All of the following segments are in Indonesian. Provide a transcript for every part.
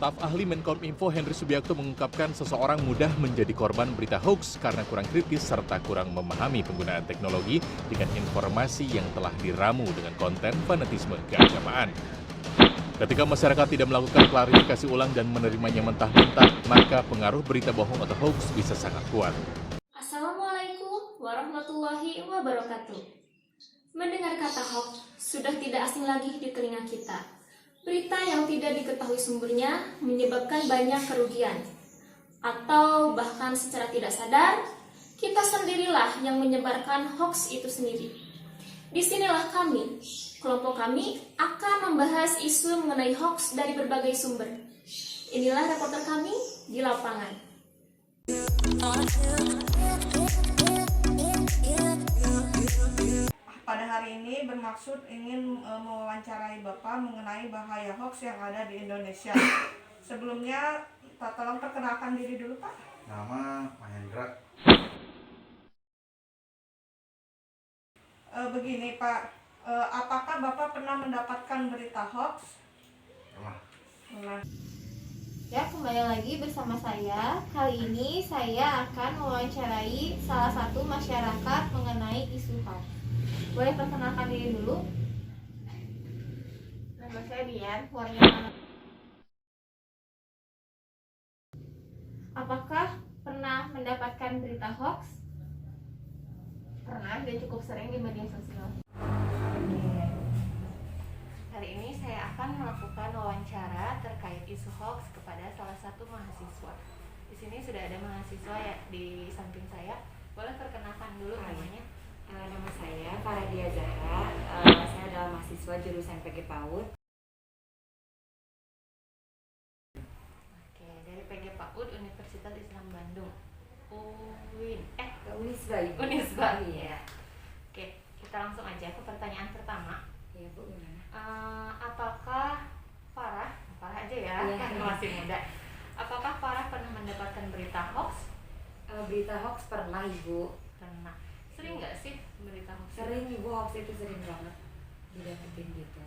Staf ahli Menkominfo Henry Subiakto mengungkapkan seseorang mudah menjadi korban berita hoax karena kurang kritis serta kurang memahami penggunaan teknologi dengan informasi yang telah diramu dengan konten fanatisme keagamaan. Ketika masyarakat tidak melakukan klarifikasi ulang dan menerimanya mentah-mentah, maka pengaruh berita bohong atau hoax bisa sangat kuat. Assalamualaikum warahmatullahi wabarakatuh. Mendengar kata hoax sudah tidak asing lagi di telinga kita. Berita yang tidak diketahui sumbernya menyebabkan banyak kerugian. Atau bahkan secara tidak sadar, kita sendirilah yang menyebarkan hoax itu sendiri. Disinilah kami, kelompok kami, akan membahas isu mengenai hoax dari berbagai sumber. Inilah reporter kami di lapangan. Pada hari ini bermaksud ingin mewawancarai Bapak mengenai bahaya hoax yang ada di Indonesia. Sebelumnya, tolong perkenalkan diri dulu, Pak. Nama Mahendra. Begini, Pak, apakah Bapak pernah mendapatkan berita hoax? Pernah. Ya, kembali lagi bersama saya. Kali ini saya akan mewawancarai salah satu masyarakat mengenai isu hoax. Boleh perkenalkan diri dulu? Nama saya Dian, warga. Apakah pernah mendapatkan berita hoax? Pernah, dan cukup sering di media sosial. Hari ini saya akan melakukan wawancara terkait isu hoax kepada salah satu mahasiswa. Di sini sudah ada mahasiswa ya di samping saya. Boleh perkenalkan dulu namanya? Nama saya Faradia Zahra. Saya adalah mahasiswa jurusan PG PAUD. Oke, dari PG PAUD Universitas Islam Bandung. Unisba. Ya. Oke, kita langsung aja ke pertanyaan pertama. Ya Bu, gimana? Apakah Farah aja ya, kan masih muda. Apakah Farah pernah mendapatkan berita hoax? Berita hoax pernah Ibu. Pernah. Sering nggak sih berita hoax? Sering Ibu, hoax itu sering banget didapetin gitu.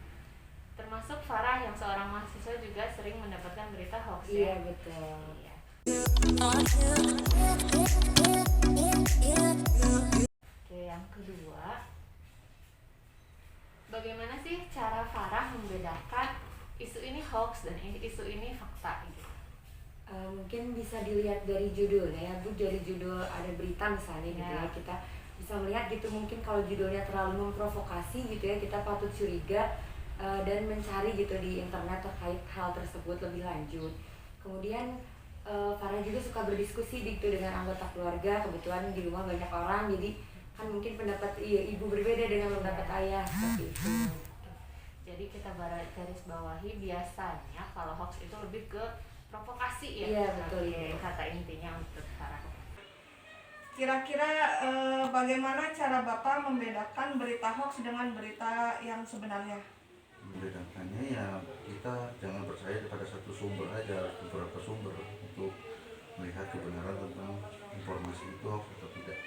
Termasuk Farah yang seorang mahasiswa juga sering mendapatkan berita hoax Iya ya? betul. Iya. Oke, yang kedua, bagaimana sih cara Farah membedakan isu ini hoax dan isu ini fakta gitu? Mungkin bisa dilihat dari judulnya ya Bu. Dari judul ada berita misalnya gitu ya, kita bisa melihat gitu. Mungkin kalau judulnya terlalu memprovokasi gitu ya, kita patut curiga dan mencari gitu di internet terkait hal tersebut lebih lanjut. Kemudian Farah juga suka berdiskusi gitu dengan anggota keluarga. Kebetulan di rumah banyak orang, jadi kan mungkin pendapat ibu berbeda dengan pendapat ayah seperti itu. Jadi kita garis bawahi biasanya kalau hoax itu lebih ke provokasi ya? Iya betul. Oke, kata intinya untuk Farah. Kira-kira bagaimana cara Bapak membedakan berita hoax dengan berita yang sebenarnya? Membedakannya ya kita jangan percaya pada satu sumber aja, beberapa sumber untuk melihat kebenaran tentang informasi itu hoax atau tidak.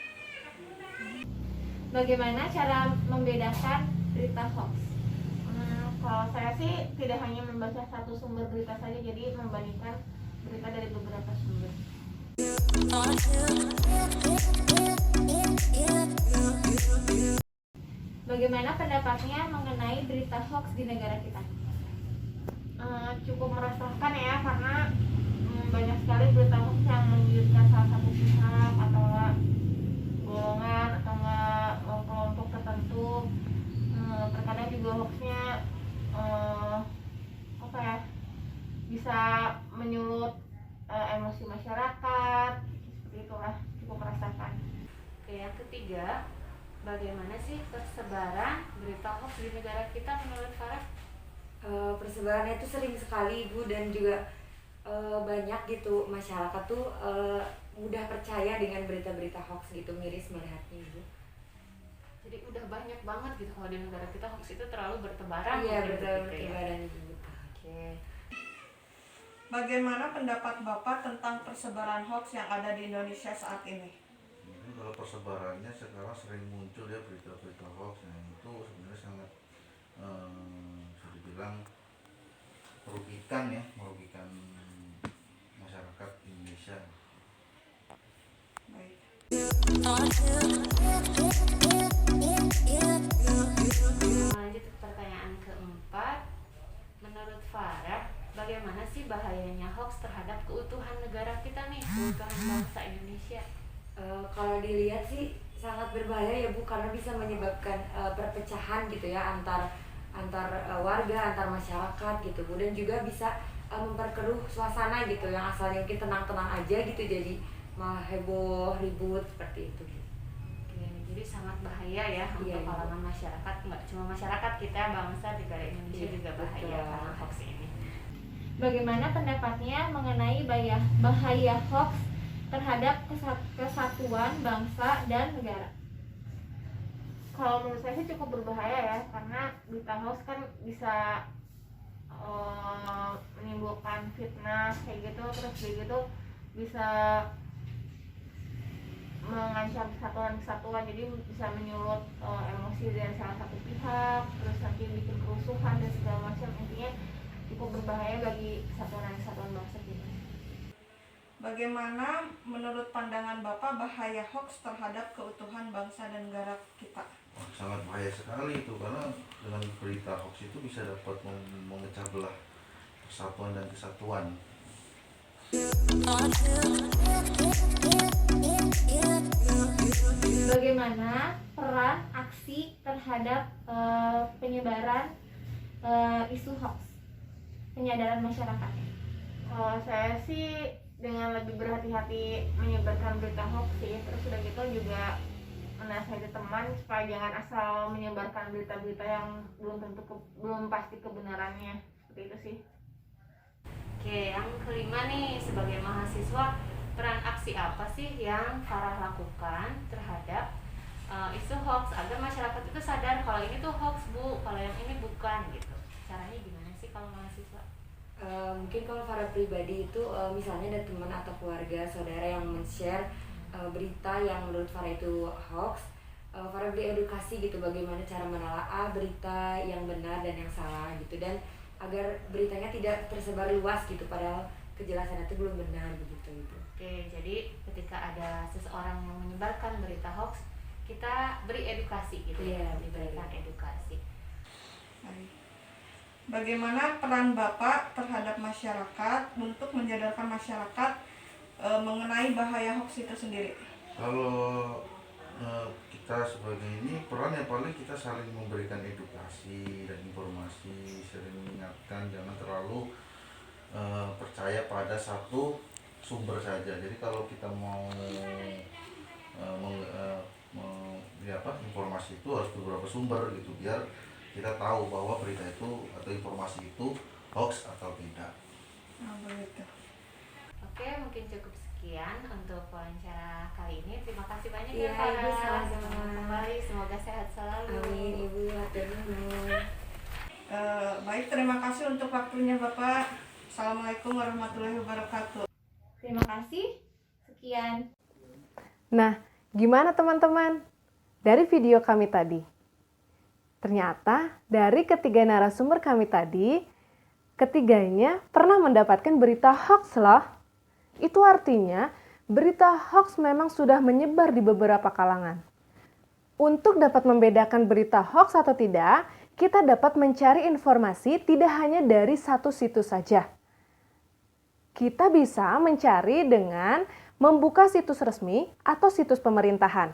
Bagaimana cara membedakan berita hoax? Kalau saya sih tidak hanya membaca satu sumber berita saja, jadi membandingkan berita dari beberapa sumber. Bagaimana pendapatnya mengenai berita hoax di negara kita? Cukup meresahkan ya, karena banyak sekali berita hoax yang menyudutkan salah satu pihak atau golongan atau kelompok tertentu. Terkadang juga hoaxnya bisa menyulut emosi masyarakat, seperti itulah, cukup merasakan. Oke, yang ketiga, bagaimana sih persebaran berita hoax di negara kita menurut Farah? Persebarannya itu sering sekali Ibu, dan juga banyak gitu masyarakat tuh mudah percaya dengan berita-berita hoax gitu, miris melihatnya Ibu. Jadi udah banyak banget gitu kalau di negara kita hoax itu terlalu bertebaran. Iya gitu, betul, gitu bertebaran ya. Ibu. Oke. Bagaimana pendapat Bapak tentang persebaran hoax yang ada di Indonesia saat ini? Mungkin kalau persebarannya sekarang sering muncul ya berita-berita hoax, yang itu sebenarnya sangat bisa dibilang merugikan masyarakat Indonesia. Baik. Lanjut ke pertanyaan keempat. Menurut Farah, bagaimana sih bahayanya hoax terhadap keutuhan negara kita nih, keutuhan bangsa Indonesia? Kalau dilihat sih sangat berbahaya ya Bu, karena bisa menyebabkan perpecahan gitu ya antar warga, antar masyarakat gitu Bu, dan juga bisa memperkeruh suasana gitu yang asalnya mungkin tenang-tenang aja gitu jadi malah heboh, ribut seperti itu. Oke, jadi sangat bahaya ya untuk kalangan masyarakat, nggak cuma masyarakat kita, bangsa negara Indonesia juga bahaya karena hoax ini. Bagaimana pendapatnya mengenai bahaya hoax terhadap kesatuan bangsa dan negara? Kalau menurut saya sih cukup berbahaya ya, karena berita hoax kan bisa menimbulkan fitnah kayak gitu, terus kayak gitu bisa mengancam kesatuan, jadi bisa menyulut emosi dari salah satu pihak, terus nanti bikin kerusuhan dan segala macam. Intinya cukup berbahaya bagi kesatuan bangsa kita. Bagaimana menurut pandangan Bapak bahaya hoax terhadap keutuhan bangsa dan negara kita? Sangat bahaya sekali itu, karena dengan berita hoax itu bisa dapat memecah belah persatuan dan kesatuan. Bagaimana peran aksi terhadap penyebaran isu hoax, penyadaran masyarakat? Kalau saya sih dengan lebih berhati-hati menyebarkan berita hoax sih, terus udah gitu juga menasihati teman supaya jangan asal menyebarkan berita-berita yang belum pasti kebenarannya, seperti itu sih. Oke, yang kelima nih, sebagai mahasiswa, peran aksi apa sih yang Farah lakukan terhadap isu hoax agar masyarakat itu sadar kalau ini tuh hoax Bu, kalau yang ini bukan gitu. Caranya gimana sih kalau mahasiswa? Mungkin kalau Farah pribadi itu misalnya ada teman atau keluarga, saudara yang men-share berita yang menurut Farah itu hoax, Farah beri edukasi gitu bagaimana cara menelaah berita yang benar dan yang salah gitu, dan agar beritanya tidak tersebar luas gitu padahal kejelasan itu belum benar begitu gitu. Oke, jadi ketika ada seseorang yang menyebarkan berita hoax, kita beri edukasi gitu ya, diberikan edukasi. Baik. Bagaimana peran Bapak terhadap masyarakat untuk menyadarkan masyarakat mengenai bahaya hoax itu sendiri? Kalau kita sebagai ini, peran yang paling kita saling memberikan edukasi dan informasi, sering mengingatkan jangan terlalu percaya pada satu sumber saja. Jadi kalau kita mau informasi itu harus beberapa sumber gitu, biar kita tahu bahwa berita itu atau informasi itu hoax atau tidak. Nah, begitu. Oke, mungkin cukup sekian untuk wawancara kali ini. Terima kasih banyak Iya, ya Farah. Ibu, sama-sama. Kembali, semoga sehat selalu. Amin, Ibu, hatur nuhun. Baik, terima kasih untuk waktunya Bapak. Assalamualaikum warahmatullahi wabarakatuh. Terima kasih. Sekian. Nah, gimana teman-teman? Dari video kami tadi, ternyata dari ketiga narasumber kami tadi, ketiganya pernah mendapatkan berita hoax loh. Itu artinya berita hoax memang sudah menyebar di beberapa kalangan. Untuk dapat membedakan berita hoax atau tidak, kita dapat mencari informasi tidak hanya dari satu situs saja. Kita bisa mencari dengan membuka situs resmi atau situs pemerintahan.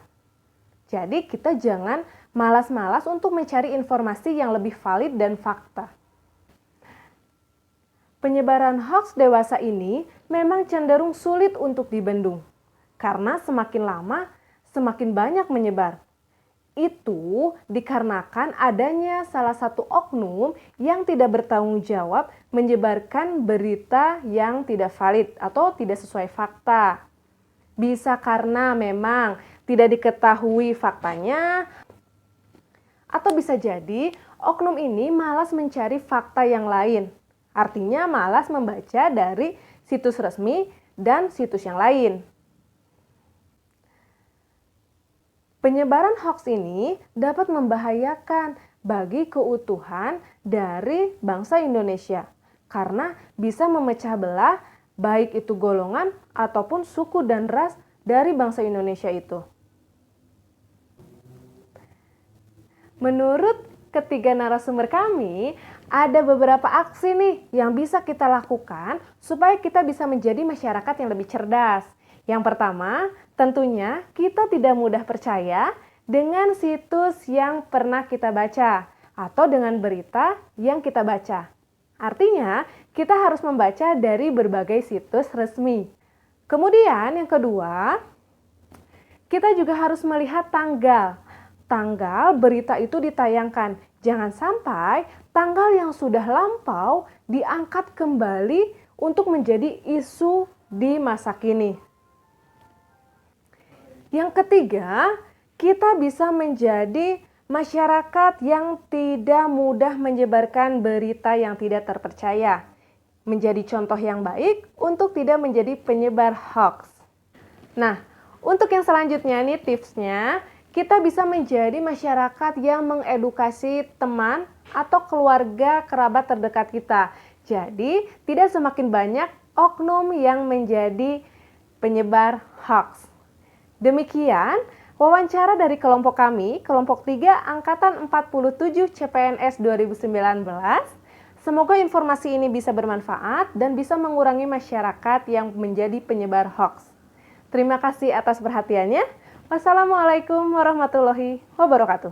Jadi kita jangan malas-malas untuk mencari informasi yang lebih valid dan fakta. Penyebaran hoax dewasa ini memang cenderung sulit untuk dibendung, karena semakin lama semakin banyak menyebar. Itu dikarenakan adanya salah satu oknum yang tidak bertanggung jawab menyebarkan berita yang tidak valid atau tidak sesuai fakta. Bisa karena memang tidak diketahui faktanya, atau bisa jadi oknum ini malas mencari fakta yang lain. Artinya malas membaca dari situs resmi dan situs yang lain. Penyebaran hoax ini dapat membahayakan bagi keutuhan dari bangsa Indonesia karena bisa memecah belah baik itu golongan ataupun suku dan ras dari bangsa Indonesia itu. Menurut ketiga narasumber kami, ada beberapa aksi nih yang bisa kita lakukan supaya kita bisa menjadi masyarakat yang lebih cerdas. Yang pertama, tentunya kita tidak mudah percaya dengan situs yang pernah kita baca atau dengan berita yang kita baca. Artinya, kita harus membaca dari berbagai situs resmi. Kemudian yang kedua, kita juga harus melihat tanggal berita itu ditayangkan. Jangan sampai tanggal yang sudah lampau diangkat kembali untuk menjadi isu di masa kini. Yang ketiga, kita bisa menjadi masyarakat yang tidak mudah menyebarkan berita yang tidak terpercaya. Menjadi contoh yang baik untuk tidak menjadi penyebar hoax. Nah, untuk yang selanjutnya nih tipsnya, kita bisa menjadi masyarakat yang mengedukasi teman atau keluarga kerabat terdekat kita. Jadi, tidak semakin banyak oknum yang menjadi penyebar hoax. Demikian wawancara dari kelompok kami, kelompok 3 Angkatan 47 CPNS 2019. Semoga informasi ini bisa bermanfaat dan bisa mengurangi masyarakat yang menjadi penyebar hoax. Terima kasih atas perhatiannya. Wassalamualaikum warahmatullahi wabarakatuh.